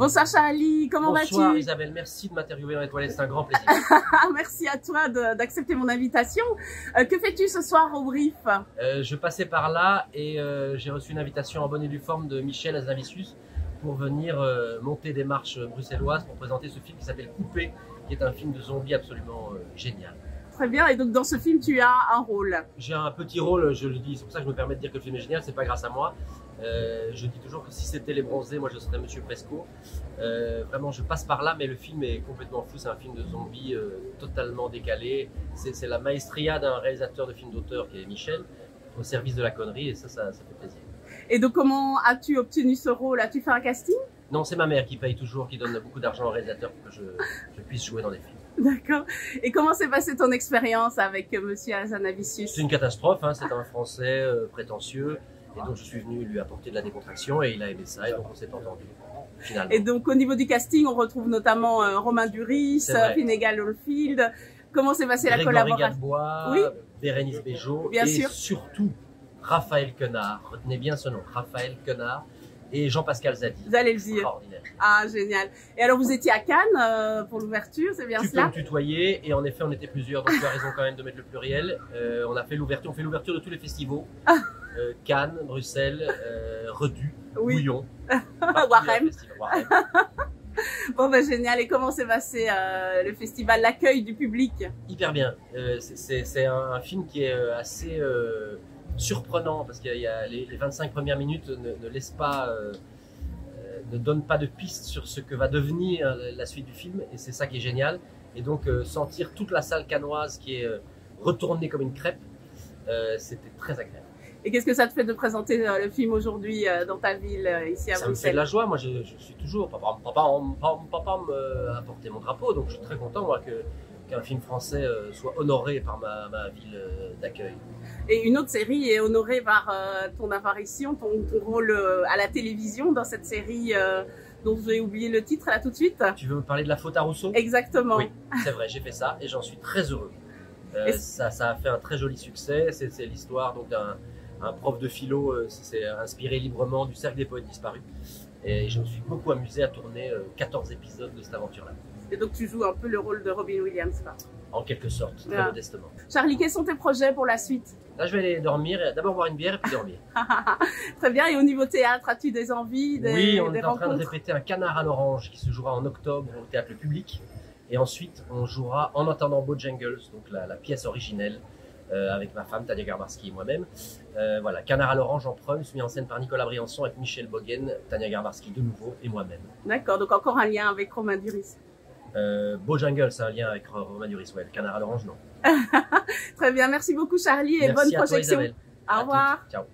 Bonsoir Charlie, comment vas-tu? Bonsoir Isabelle, merci de m'interviewer dans les toilettes, c'est un grand plaisir. Merci à toi d'accepter mon invitation. Que fais-tu ce soir au Brief? Je passais par là et j'ai reçu une invitation en bonne et due forme de Michel Hazanavicius pour venir monter des marches bruxelloises pour présenter ce film qui s'appelle Coupé, qui est un film de zombies absolument génial. Très bien, et donc dans ce film tu as un rôle. J'ai un petit rôle, je le dis, c'est pour ça que je me permets de dire que le film est génial, c'est pas grâce à moi. Je dis toujours que si c'était Les Bronzés, moi je serais Monsieur Presco. Vraiment, je passe par là, mais le film est complètement fou. C'est un film de zombies totalement décalé. C'est la maestria d'un réalisateur de films d'auteur qui est Michel, au service de la connerie, et ça fait plaisir. Et donc comment as-tu obtenu ce rôle? As-tu fait un casting? Non, c'est ma mère qui paye toujours, qui donne beaucoup d'argent au réalisateur pour que je puisse jouer dans des films. D'accord. Et comment s'est passée ton expérience avec Monsieur Hazanavicius? C'est une catastrophe, hein. C'est un Français prétentieux. Et donc je suis venu lui apporter de la décontraction et il a aimé ça et donc on s'est entendu finalement. Et donc au niveau du casting, on retrouve notamment Romain Duris, Finnegan Oldfield. Comment s'est passée la collaboration? Gadebois, oui. Bérénice Bejo Bien et sûr. Surtout Raphaël Quenard. Retenez bien ce nom, Raphaël Quenard et Jean-Pascal Zadi. Vous allez le dire. Extraordinaire. Ah, génial. Et alors vous étiez à Cannes pour l'ouverture, c'est bien cela? Tu peux me tutoyer et en effet on était plusieurs, donc tu as raison quand même de mettre le pluriel. On a fait l'ouverture, on fait l'ouverture de tous les festivals. Cannes, Bruxelles, Redu, oui. Bouillon, Warem. Bon ben génial. Et comment s'est passé le festival, l'accueil du public? Hyper bien. C'est un film qui est assez surprenant parce qu'il y a les 25 premières minutes ne laissent pas, ne donnent pas de piste sur ce que va devenir la suite du film et c'est ça qui est génial. Et donc sentir toute la salle cannoise qui est retournée comme une crêpe, c'était très agréable. Et qu'est-ce que ça te fait de présenter le film aujourd'hui dans ta ville, ici à Bruxelles? Ça me fait de la joie. Moi, je suis toujours... Papa m'a apporté mon drapeau, donc je suis très content moi, qu'un film français soit honoré par ma ville d'accueil. Et une autre série est honorée par ton apparition, ton rôle à la télévision dans cette série dont j'ai oublié le titre là tout de suite. Tu veux me parler de La Faute à Rousseau? Exactement. Oui, c'est vrai, j'ai fait ça et j'en suis très heureux. Ça a fait un très joli succès. C'est l'histoire d'un prof de philo s'est inspiré librement du Cercle des Poètes Disparus. Et je me suis beaucoup amusé à tourner 14 épisodes de cette aventure-là. Et donc tu joues un peu le rôle de Robin Williams, quoi. En quelque sorte, très modestement. Charlie, quels sont tes projets pour la suite? Là, je vais aller dormir, d'abord boire une bière et puis dormir. Très bien, et au niveau théâtre, as-tu des envies, Oui, on est en train de répéter un Canard à l'orange qui se jouera en octobre au Théâtre Le Public. Et ensuite, on jouera En attendant Bojangles, donc la pièce originelle, avec ma femme Tania Garbarski et moi-même. Voilà, Canard à l'orange en preuve, mis en scène par Nicolas Briançon avec Michel Boguen, Tania Garbarski de nouveau et moi-même. D'accord, donc encore un lien avec Romain Duris. Bojangles, c'est un lien avec Romain Duris, ouais. Le Canard à l'orange, non. Très bien, merci beaucoup Charlie et merci bonne à projection. Toi, Isabelle. Au revoir. Ciao.